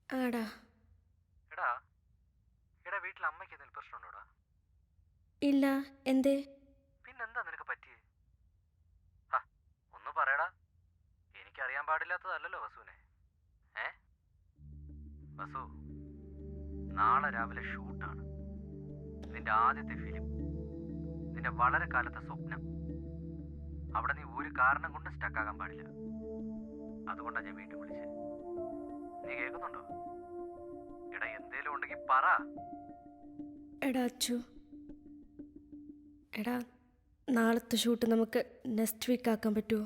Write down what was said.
ആടാ. എടാ എടാ വീട്ടിൽ അമ്മയ്ക്ക് എന്തെങ്കിലും പ്രശ്നമുണ്ടോടാ? ഇല്ല. എന്തേ? പിന്നെന്താ നിനക്ക് പറ്റിയേ? ഹാ, ഒന്ന് പറയടാ. എനിക്കറിയാൻ പാടില്ലാത്തതല്ലല്ലോ വസുവിനെ. ഏ വസു, നാളെ രാവിലെ ഷൂട്ടാണ്. നിന്റെ ആദ്യത്തെ ഫിലിം, നിന്റെ വളരെ കാലത്തെ സ്വപ്നം. അവിടെ നീ ഒരു കാരണം കൊണ്ട് സ്റ്റക്കാകാൻ പാടില്ല. അതുകൊണ്ടാണ് ഞാൻ വീണ്ടും വിളിച്ചത്. നീ കേൾക്കുന്നുണ്ടോ? എടാ എന്തേലും ഉണ്ടെങ്കിൽ പറ. എടാ അച്ചു, എടാ നാളത്തെ ഷൂട്ട് നമുക്ക് നെക്സ്റ്റ് വീക്ക് ആക്കാൻ പറ്റുമോ?